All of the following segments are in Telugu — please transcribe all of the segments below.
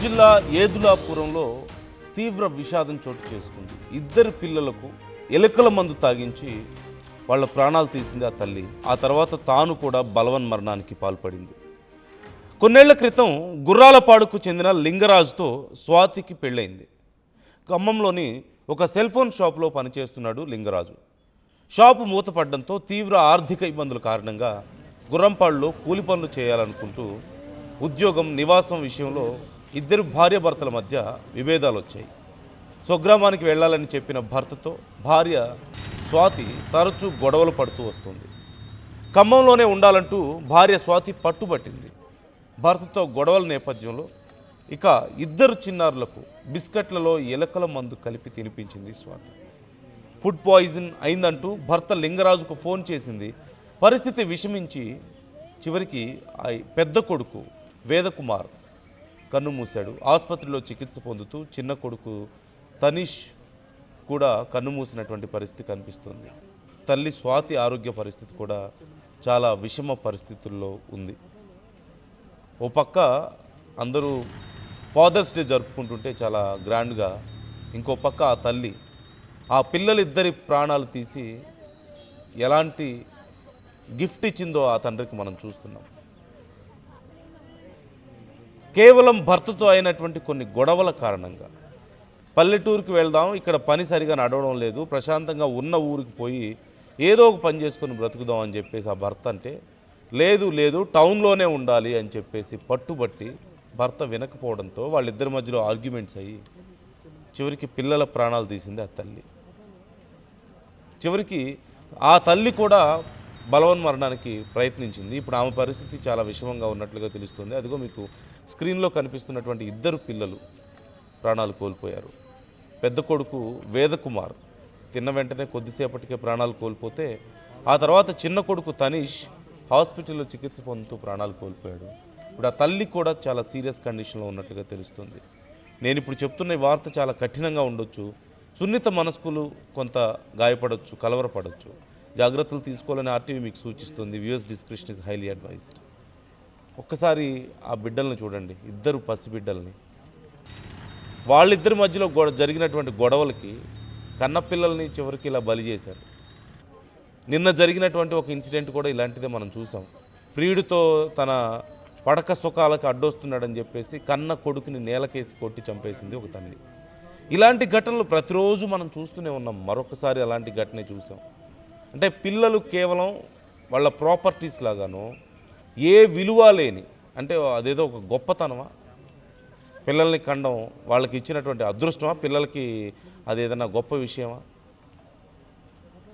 జిల్లా ఏదులాపురంలో తీవ్ర విషాదం చోటు చేసుకుంది. ఇద్దరు పిల్లలకు ఎలుకల మందు తాగించి వాళ్ళ ప్రాణాలు తీసింది ఆ తల్లి. ఆ తర్వాత తాను కూడా బలవన్మరణానికి పాల్పడింది. కొన్నేళ్ల క్రితం గుర్రాలపాడుకు చెందిన లింగరాజుతో స్వాతికి పెళ్ళైంది. ఖమ్మంలోని ఒక సెల్ ఫోన్ షాపులో పనిచేస్తున్నాడు లింగరాజు. షాపు మూతపడడంతో తీవ్ర ఆర్థిక ఇబ్బందుల కారణంగా గుర్రంపాడులో కూలి పనులు చేయాలనుకుంటూ ఉద్యోగం, నివాసం విషయంలో ఇద్దరు భార్యాభర్తల మధ్య విభేదాలు వచ్చాయి. స్వగ్రామానికి వెళ్ళాలని చెప్పిన భర్తతో భార్య స్వాతి తరచూ గొడవలు పడుతూ వస్తుంది. ఖమ్మంలోనే ఉండాలంటూ భార్య స్వాతి పట్టుబట్టింది. భర్తతో గొడవల నేపథ్యంలో ఇక ఇద్దరు చిన్నారులకు బిస్కెట్లలో ఎలుకల మందు కలిపి తినిపించింది స్వాతి. ఫుడ్ పాయిజన్ అయిందంటూ భర్త లింగరాజుకు ఫోన్ చేసింది. పరిస్థితి విషమించి చివరికి ఆ పెద్ద కొడుకు వేదకుమార్ కన్నుమూశాడు. ఆసుపత్రిలో చికిత్స పొందుతూ చిన్న కొడుకు తనీష్ కూడా కన్నుమూసినటువంటి పరిస్థితి కనిపిస్తుంది. తల్లి స్వాతి ఆరోగ్య పరిస్థితి కూడా చాలా విషమ పరిస్థితుల్లో ఉంది. ఓ పక్క అందరూ ఫాదర్స్ డే జరుపుకుంటుంటే చాలా గ్రాండ్గా, ఇంకో పక్క ఆ తల్లి ఆ పిల్లలిద్దరి ప్రాణాలు తీసి ఎలాంటి గిఫ్ట్ ఇచ్చిందో ఆ తండ్రికి మనం చూస్తున్నాం. కేవలం భర్తతో అయినటువంటి కొన్ని గొడవల కారణంగా పల్లెటూరుకి వెళ్దాం, ఇక్కడ పని సరిగా నడవడం లేదు, ప్రశాంతంగా ఉన్న ఊరికి పోయి ఏదో ఒక పని చేసుకొని బ్రతుకుదాం అని చెప్పేసి ఆ భర్త అంటే, లేదు లేదు టౌన్లోనే ఉండాలి అని చెప్పేసి పట్టుబట్టి భర్త వినకపోవడంతో వాళ్ళిద్దరి మధ్యలో ఆర్గ్యుమెంట్స్ అయ్యి చివరికి పిల్లల ప్రాణాలు తీసింది ఆ తల్లి. చివరికి ఆ తల్లి కూడా బలవన్మరణానికి ప్రయత్నించింది. ఇప్పుడు ఆమె పరిస్థితి చాలా విషమంగా ఉన్నట్లుగా తెలుస్తుంది. అదిగో మీకు స్క్రీన్లో కనిపిస్తున్నటువంటి ఇద్దరు పిల్లలు ప్రాణాలు కోల్పోయారు. పెద్ద కొడుకు వేదకుమార్ తిన్న వెంటనే కొద్దిసేపటికే ప్రాణాలు కోల్పోతే, ఆ తర్వాత చిన్న కొడుకు తనీష్ హాస్పిటల్లో చికిత్స పొందుతూ ప్రాణాలు కోల్పోయాడు. ఇప్పుడు ఆ తల్లి కూడా చాలా సీరియస్ కండిషన్లో ఉన్నట్లుగా తెలుస్తుంది. నేను ఇప్పుడు చెప్తున్న ఈ వార్త చాలా కఠినంగా ఉండొచ్చు. సున్నిత మనస్కులు కొంత గాయపడవచ్చు, కలవరపడవచ్చు. జాగ్రత్తలు తీసుకోవాలని ఆర్టీవీ మీకు సూచిస్తుంది. Viewers description is highly advised. ఒక్కసారి ఆ బిడ్డలను చూడండి, ఇద్దరు పసిబిడ్డల్ని. వాళ్ళిద్దరి మధ్యలో జరిగినటువంటి గొడవలకి కన్నపిల్లల్ని చివరికి ఇలా బలి చేశారు. నిన్న జరిగినటువంటి ఒక ఇన్సిడెంట్ కూడా ఇలాంటిదే మనం చూసాం. ప్రియుడితో తన పడక సుఖాలకు అడ్డొస్తున్నాడని చెప్పేసి కన్న కొడుకుని నేలకేసి కొట్టి చంపేసింది ఒక తల్లి. ఇలాంటి ఘటనలు ప్రతిరోజు మనం చూస్తూనే ఉన్నాం. మరొకసారి అలాంటి ఘటనే చూసాం. అంటే పిల్లలు కేవలం వాళ్ళ ప్రాపర్టీస్ లాగానో, ఏ విలువ లేని, అంటే అదేదో ఒక గొప్పతనమా పిల్లల్ని కండం, వాళ్ళకి ఇచ్చినటువంటి అదృష్టమా, పిల్లలకి అదేదన్నా గొప్ప విషయమా?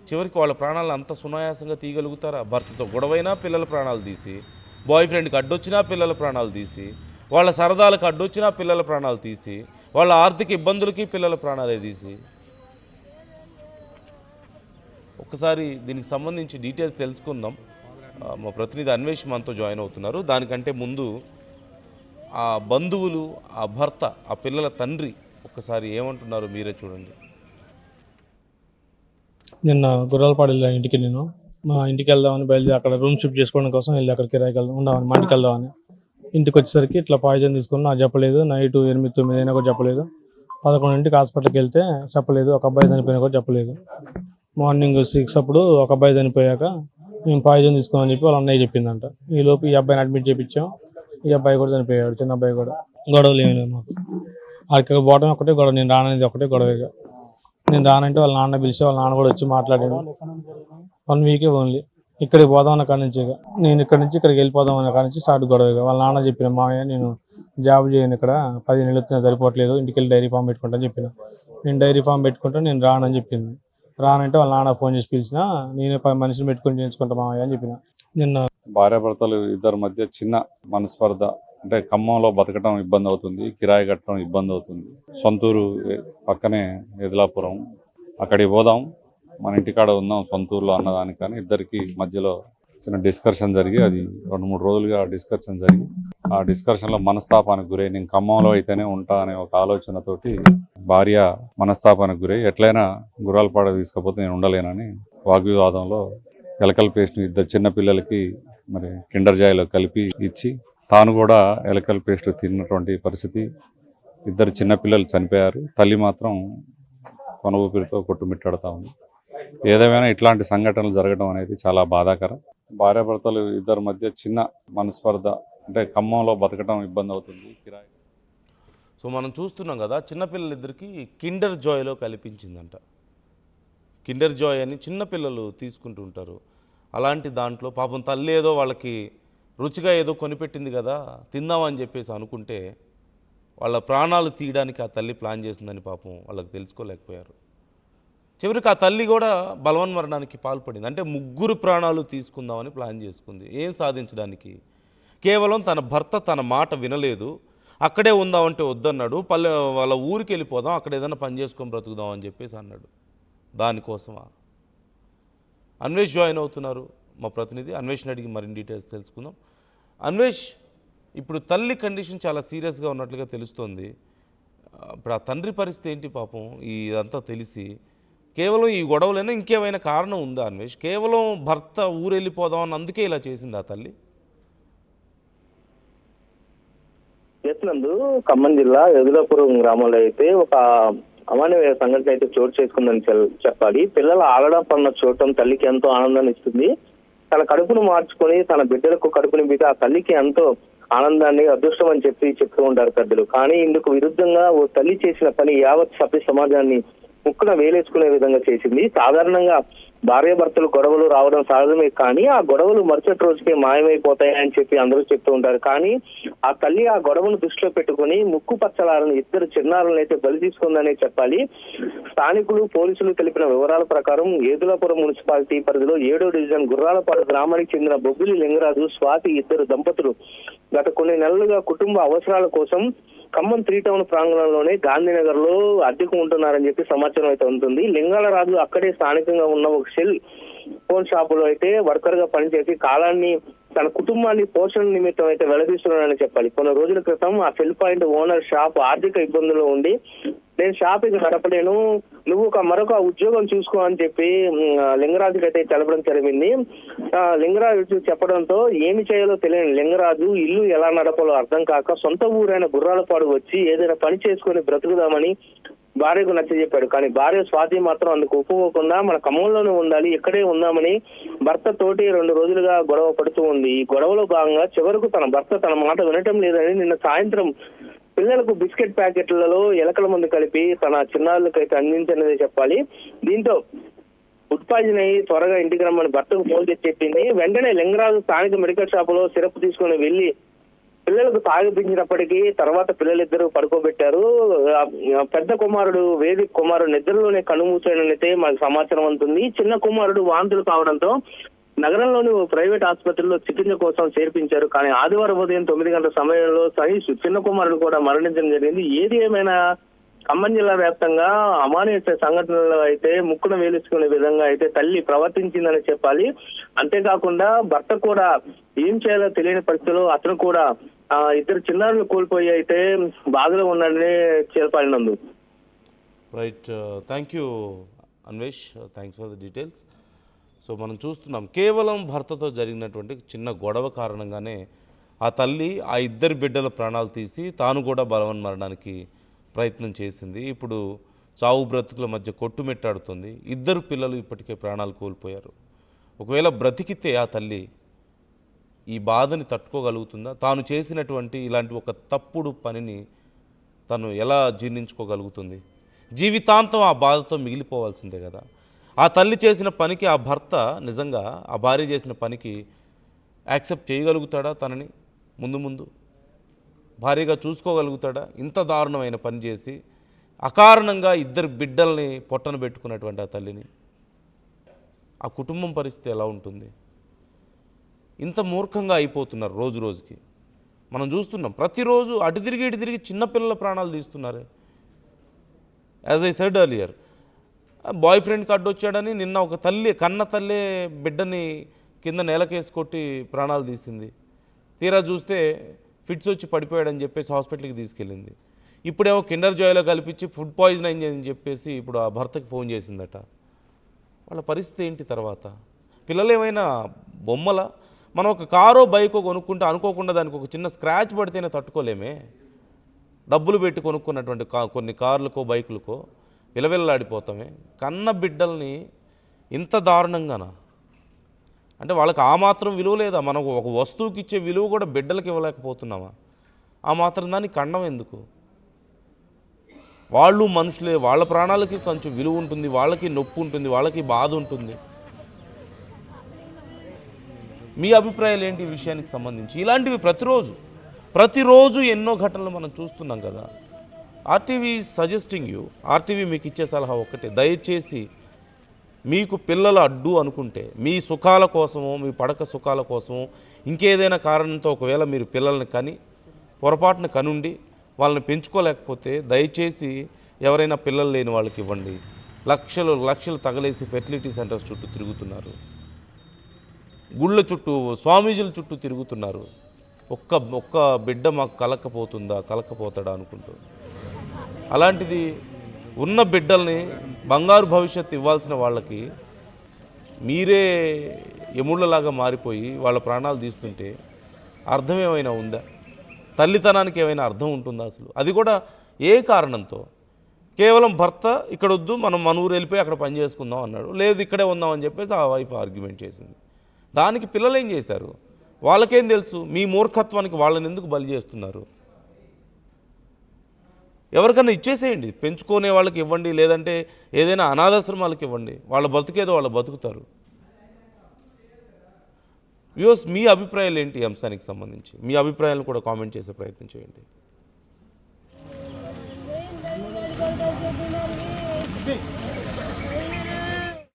చివరికి వాళ్ళ ప్రాణాలను అంత సునాయాసంగా తీయగలుగుతారా? భర్తతో గొడవైనా పిల్లల ప్రాణాలు తీసి, బాయ్ ఫ్రెండ్కి అడ్డొచ్చినా పిల్లల ప్రాణాలు తీసి, వాళ్ళ సరదాలకు అడ్డొచ్చినా పిల్లల ప్రాణాలు తీసి, వాళ్ళ ఆర్థిక ఇబ్బందులకి పిల్లల ప్రాణాలే తీసి. ఒకసారి దీనికి సంబంధించి డీటెయిల్స్ తెలుసుకుందాం. మా ప్రతినిధి అన్వేష్ మనతో జాయిన్ అవుతున్నారు. దానికంటే ముందు ఆ బంధువులు, ఆ భర్త, ఆ పిల్లల తండ్రి ఒక్కసారి ఏమంటున్నారు మీరే చూడండి. నిన్న గుర్రాలపాడు వెళ్ళాను ఇంటికి. నేను మా ఇంటికి వెళ్దామని బయలుదేరి అక్కడ రూమ్ షిఫ్ట్ చేసుకోవడం కోసం వెళ్ళి అక్కడ కిరాయికి వెళ్దాం ఉండమని మా ఇంటికి వెళ్దామని. ఇంటికి వచ్చేసరికి ఇట్లా పాయిజన్ తీసుకుని నాకు చెప్పలేదు. నైట్ 8-9 అయినా కూడా చెప్పలేదు. 11ంటికి హాస్పిటల్కి వెళ్తే చెప్పలేదు. ఒక అబ్బాయి చనిపోయినా కూడా చెప్పలేదు. మార్నింగ్ 6 అప్పుడు ఒక అబ్బాయి చనిపోయాక మేము పాయిజన్ తీసుకోమని చెప్పి వాళ్ళ అన్నయ్య చెప్పిందంట. ఈ లోపు ఈ అబ్బాయిని అడ్మిట్ చేయించాం. ఈ అబ్బాయి కూడా చనిపోయాడు, చిన్న అబ్బాయి కూడా. గొడవలు ఏమి లేదు మాకు. అక్కడికి పోవడం ఒకటే గొడవ, నేను రాననేది ఒకటే గొడవగా. నేను రానంటే వాళ్ళ నాన్న పిలిచి వాళ్ళ నాన్న కూడా వచ్చి మాట్లాడాను. 1 వీకే ఓన్లీ. ఇక్కడికి పోదాం అన్న కాడి నుంచి, నేను ఇక్కడి నుంచి ఇక్కడికి వెళ్ళిపోదాం అన్న కాడి నుంచి స్టార్ట్ గొడవగా. వాళ్ళ నాన్న చెప్పిన, మామయ్య నేను జాబ్ చేయను, ఇక్కడ 10 నెలలు వచ్చినా సరిపోవట్లేదు, ఇంటికి వెళ్ళి డైరీ ఫామ్ పెట్టుకుంటాను చెప్పిన. నేను డైరీ ఫామ్ పెట్టుకుంటా, నేను రానని చెప్పింది. రానంటే వాళ్ళ నాన్న ఫోన్ చేసి పిలిచినా, నేనే 10 మనిషిని పెట్టుకుని చేయించుకుంటా మామయ్య అని చెప్పిన. నిన్న భార్యాభర్తలు ఇద్దరి మధ్య చిన్న మనస్పర్ధ, అంటే ఖమ్మంలో బతకడం ఇబ్బంది అవుతుంది, కిరాయి కట్టడం ఇబ్బంది అవుతుంది. సొంతూరు పక్కనే ఏదులాపురం, అక్కడికి పోదాం, మన ఇంటికాడ ఉందాం సొంతూరులో అన్నదానికి కానీ ఇద్దరికి మధ్యలో చిన్న డిస్కషన్ జరిగి, అది 2-3 రోజులుగా డిస్కషన్ జరిగి, ఆ డిస్కషన్లో మనస్తాపానికి గురై, నేను ఖమ్మంలో అయితేనే ఉంటా అనే ఒక ఆలోచనతోటి భార్య మనస్తాపానికి గురై ఎట్లయినా గుర్రాలపాడ తీసుకపోతే నేను ఉండలేనని వాగ్వివాదంలో ఎలకల పేస్ట్ని ఇద్దరు చిన్న పిల్లలకి మరి కిండర్ జాయ్లో కలిపి ఇచ్చి తాను కూడా ఎలకల పేస్ట్ తిన్నటువంటి పరిస్థితి 2 చిన్నపిల్లలు చనిపోయారు. తల్లి మాత్రం కొన ఊపిరితో కొట్టుమిట్టాడుతూ ఉంది. ఏదేమైనా ఇట్లాంటి సంఘటనలు జరగడం అనేది చాలా బాధాకరం. భార్యాభర్తలు ఇద్దరి మధ్య చిన్న మనస్పర్ధ, అంటే ఖమ్మంలో బతకడం ఇబ్బంది అవుతుంది. కిరాయి సో మనం చూస్తున్నాం కదా, చిన్నపిల్లలిద్దరికి కిండర్ జాయ్లో కల్పించిందంట. కిండర్ జాయ్ అని చిన్నపిల్లలు తీసుకుంటూ ఉంటారు. అలాంటి దాంట్లో పాపం తల్లి ఏదో వాళ్ళకి రుచిగా ఏదో కొనిపెట్టింది కదా, తిందామని చెప్పేసి అనుకుంటే వాళ్ళ ప్రాణాలు తీయడానికి ఆ తల్లి ప్లాన్ చేసిందని పాపం వాళ్ళకి తెలుసుకోలేకపోయారు. చివరికి ఆ తల్లి కూడా బలవన్మరణానికి పాల్పడింది. అంటే 3 ప్రాణాలు తీసుకుందామని ప్లాన్ చేసుకుంది. ఏం సాధించడానికి? కేవలం తన భర్త తన మాట వినలేదు, అక్కడే ఉందామంటే వద్దన్నాడు, వాళ్ళ ఊరికి వెళ్ళిపోదాం, అక్కడ ఏదైనా పని చేసుకొని బ్రతుకుదాం అని చెప్పేసి అన్నాడు. దానికోసమా? అన్వేష్ జాయిన్ అవుతున్నారు మా ప్రతినిధి. అన్వేష్ని అడిగి మరిన్ని డీటెయిల్స్ తెలుసుకుందాం. అన్వేష్, ఇప్పుడు తల్లి కండిషన్ చాలా సీరియస్గా ఉన్నట్లుగా తెలుస్తోంది. ఇప్పుడు ఆ తండ్రి పరిస్థితి ఏంటి పాపం? ఇదంతా తెలిసి కేవలం ఈ గొడవలైనా ఇంకేమైనా కారణం ఉందా అన్వేష్? కేవలం భర్త ఊరెళ్ళిపోదామని అందుకే ఇలా చేసింది ఆ తల్లి? చేసినందు ఖమ్మం జిల్లా యదులాపురం గ్రామంలో అయితే ఒక అమానవీయ సంఘటన అయితే చోటు చేసుకుందని చెప్పాలి. పిల్లల ఆలడపన్న చూడటం తల్లికి ఎంతో ఆనందాన్ని ఇస్తుంది. తన కడుపును మార్చుకొని తన బిడ్డలకు కడుపు నింపితే ఆ తల్లికి ఎంతో ఆనందాన్ని, అదృష్టం అని చెప్తూ ఉంటారు పెద్దలు. కానీ ఇందుకు విరుద్ధంగా ఓ తల్లి చేసిన పని యావత్ సభ్య సమాజాన్ని ముక్కున వేలేసుకునే విధంగా చేసింది. సాధారణంగా భార్యాభర్తలు గొడవలు రావడం సహజమే, కానీ ఆ గొడవలు మరుసటి రోజుకే మాయమైపోతాయని చెప్పి అందరూ చెప్తూ ఉంటారు. కానీ ఆ తల్లి ఆ గొడవను దృష్టిలో పెట్టుకుని ముక్కు పచ్చలారని 2 చిన్నారులను అయితే బలి తీసుకుందనే చెప్పాలి. స్థానికులు, పోలీసులు తెలిపిన వివరాల ప్రకారం ఏదులాపురం మున్సిపాలిటీ పరిధిలో 7వ డివిజన్ గుర్రాలపాడు గ్రామానికి చెందిన బొబ్బిలి లింగరాజు, స్వాతి 2 దంపతులు గత కొన్ని నెలలుగా కుటుంబ అవసరాల కోసం ఖమ్మం 3 టౌన్ ప్రాంగణంలోనే గాంధీనగర్ లో అద్దెకు ఉంటున్నారని చెప్పి సమాచారం అయితే ఉంటుంది. లింగాలరాజు అక్కడే స్థానికంగా ఉన్న ఒక సెల్ ఫోన్ షాపులో అయితే వర్కర్ గా పనిచేసి కాలాన్ని తన కుటుంబాన్ని పోషణ నిమిత్తం అయితే వెళ్లదీస్తున్నారని చెప్పాలి. కొన్ని రోజుల క్రితం ఆ సెల్ పాయింట్ ఓనర్ షాప్ ఆర్థిక ఇబ్బందుల్లో ఉండి, నేను షాప్ ఇక నడపలేను, నువ్వు మరొక ఉద్యోగం చూసుకో అని చెప్పి లింగరాజుకి అయితే తెలపడం జరిగింది. లింగరాజు చెప్పడంతో ఏమి చేయాలో తెలియని లింగరాజు ఇల్లు ఎలా నడపాలో అర్థం కాక సొంత ఊరైన గుర్రాలపాడు వచ్చి ఏదైనా పని చేసుకుని బ్రతుకుదామని భార్యకు నచ్చజెప్పాడు. కానీ భార్య స్వాతి మాత్రం అందుకు ఒప్పుకోకుండా మన ఖమ్మంలోనే ఉండాలి, ఇక్కడే ఉందామని భర్త తోటి 2 రోజులుగా గొడవ పడుతూ ఉంది. ఈ గొడవలో భాగంగా చివరకు తన భర్త తన మాట వినటం లేదని నిన్న సాయంత్రం పిల్లలకు బిస్కెట్ ప్యాకెట్లలో ఎలకల మందు కలిపి తన చిన్నారులకైతే అందించలేదే చెప్పాలి. దీంతో ఫుడ్ పాయిజన్ అయ్యి త్వరగా ఇంటికి రమ్మని భర్తకు ఫోన్ చేసి చెప్పింది. వెంటనే లింగరాజు స్థానిక మెడికల్ షాపులో సిరప్ తీసుకుని వెళ్లి పిల్లలకు తాగిపించినప్పటికీ తర్వాత పిల్లలిద్దరూ పడుకోబెట్టారు. పెద్ద కుమారుడు వేదిక్ కుమారుడు నిద్రలోనే కనుమూసాడనైతే మనకు సమాచారం అందుతుంది. చిన్న కుమారుడు వాంతులు కావడంతో నగరంలోని ప్రైవేట్ ఆసుపత్రిలో చికిత్స కోసం చేర్పించారు. కానీ ఆదివారం ఉదయం 9 గంటల సమయంలో సహీష్ చిన్న కుమారుడు కూడా మరణించడం జరిగింది. ఏది ఏమైనా ఖమ్మం జిల్లా వ్యాప్తంగా అమానుష సంఘటనలు అయితే ముక్కున వేలుసుకునే విధంగా అయితే తల్లి ప్రవర్తించిందని చెప్పాలి. అంతేకాకుండా భర్త కూడా ఏం చేయాలో తెలియని పరిస్థితిలో అతను కూడా 2 చిన్నారులు కోల్పోయి అయితే బాధలో ఉన్నాడని చెప్పాలినందు. Right, thank you Anvesh, thanks for the details. So మనం చూస్తున్నాం, కేవలం భర్తతో జరిగినటువంటి చిన్న గొడవ కారణంగానే ఆ తల్లి ఆ 2 బిడ్డల ప్రాణాలు తీసి తాను కూడా బలవన్మరణానికి ప్రయత్నం చేసింది. ఇప్పుడు చావు బ్రతుకుల మధ్య కొట్టుమిట్టాడుతుంది. 2 పిల్లలు ఇప్పటికే ప్రాణాలు కోల్పోయారు. ఒకవేళ బ్రతికితే ఆ తల్లి ఈ బాధని తట్టుకోగలుగుతుందా? తాను చేసినటువంటి ఇలాంటి ఒక తప్పుడు పనిని తను ఎలా జీర్ణించుకోగలుగుతుంది? జీవితాంతం ఆ బాధతో మిగిలిపోవాల్సిందే కదా. ఆ తల్లి చేసిన పనికి ఆ భర్త నిజంగా ఆ భార్య చేసిన పనికి యాక్సెప్ట్ చేయగలుగుతాడా? తనని ముందు భార్యగా చూసుకోగలుగుతాడా? ఇంత దారుణమైన పని చేసి అకారణంగా 2 బిడ్డల్ని పొట్టన పెట్టుకున్నటువంటి ఆ తల్లిని, ఆ కుటుంబం పరిస్థితి ఎలా ఉంటుంది? ఇంత మూర్ఖంగా అయిపోతున్నారు రోజు రోజుకి. మనం చూస్తున్నాం, ప్రతిరోజు అటు తిరిగి చిన్నపిల్లల ప్రాణాలు తీస్తున్నారు. As I said earlier, boy friend card వచ్చాడని నిన్న ఒక తల్లి, కన్న తల్లే బిడ్డని కింద నేలకేసి కొట్టి ప్రాణాలు తీసింది. తీరా చూస్తే ఫిట్స్ వచ్చి పడిపోయాడని చెప్పేసి హాస్పిటల్కి తీసుకెళ్ళింది. ఇప్పుడేమో కిండర్ జాయ్లో కల్పించి ఫుడ్ పాయిజన్ అయిందని చెప్పేసి ఇప్పుడు ఆ భర్తకి ఫోన్ చేసిందట. వాళ్ళ పరిస్థితి ఏంటి తర్వాత? పిల్లలు ఏమైనా బొమ్మల? మనం ఒక కారో బైకో కొనుక్కుంటే అనుకోకుండా దానికి ఒక చిన్న స్క్రాచ్ పడితేనే తట్టుకోలేమే. డబ్బులు పెట్టి కొనుక్కున్నటువంటి కొన్ని కార్లకో బైకులకో విలవిల్లాడిపోతామే. కన్న బిడ్డల్ని ఇంత దారుణంగానా? అంటే వాళ్ళకి ఆ మాత్రం విలువ లేదా? మనం ఒక వస్తువుకి ఇచ్చే విలువ కూడా బిడ్డలకి ఇవ్వలేకపోతున్నామా? ఆ మాత్రం దానికి ఖండం ఎందుకు? వాళ్ళు మనుషులే, వాళ్ళ ప్రాణాలకి కొంచెం విలువ ఉంటుంది, వాళ్ళకి నొప్పి ఉంటుంది, వాళ్ళకి బాధ ఉంటుంది. మీ అభిప్రాయాలు ఏంటి ఈ విషయానికి సంబంధించి? ఇలాంటివి ప్రతిరోజు ఎన్నో ఘటనలు మనం చూస్తున్నాం కదా. ఆర్టీవీ సజెస్టింగ్ యూ, ఆర్టీవీ మీకు ఇచ్చే సలహా ఒక్కటే, దయచేసి మీకు పిల్లలు అడ్డు అనుకుంటే, మీ సుఖాల కోసమో మీ పడక సుఖాల కోసమో ఇంకేదైనా కారణంతో ఒకవేళ మీరు పిల్లల్ని పొరపాటున కనుండి వాళ్ళని పెంచుకోలేకపోతే దయచేసి ఎవరైనా పిల్లలు లేని వాళ్ళకి ఇవ్వండి. లక్షలు తగలేసి ఫెర్టిలిటీ సెంటర్స్ చుట్టూ తిరుగుతున్నారు, గుళ్ళ చుట్టూ స్వామీజీల చుట్టూ తిరుగుతున్నారు. ఒక్క బిడ్డ మాకు కలక్కపోతాడా అనుకుంటూ. అలాంటిది ఉన్న బిడ్డల్ని బంగారు భవిష్యత్తు ఇవ్వాల్సిన వాళ్ళకి మీరే ఎముళ్ళలాగా మారిపోయి వాళ్ళ ప్రాణాలు తీస్తుంటే అర్థం ఏమైనా ఉందా? తల్లితనానికి ఏమైనా అర్థం ఉంటుందా అసలు? అది కూడా ఏ కారణంతో? కేవలం భర్త ఇక్కడ వద్దు, మనం మన ఊరు వెళ్ళిపోయి అక్కడ పని చేసుకుందాం అన్నాడు. లేదు ఇక్కడే ఉందాం అని చెప్పేసి ఆ వైఫ్ ఆర్గ్యుమెంట్ చేసింది. దానికి పిల్లలు ఏం చేశారు? వాళ్ళకేం తెలుసు? మీ మూర్ఖత్వానికి వాళ్ళని ఎందుకు బలి చేస్తున్నారు? ఎవరికన్నా ఇచ్చేసేయండి, పెంచుకునే వాళ్ళకి ఇవ్వండి, లేదంటే ఏదైనా అనాథాశ్రమాలకు ఇవ్వండి. వాళ్ళ బతుకేదో వాళ్ళు బతుకుతారు. వ్యూస్, మీ అభిప్రాయాలు ఏంటి ఈ అంశానికి సంబంధించి? మీ అభిప్రాయాలను కూడా కామెంట్ చేసే ప్రయత్నం చేయండి.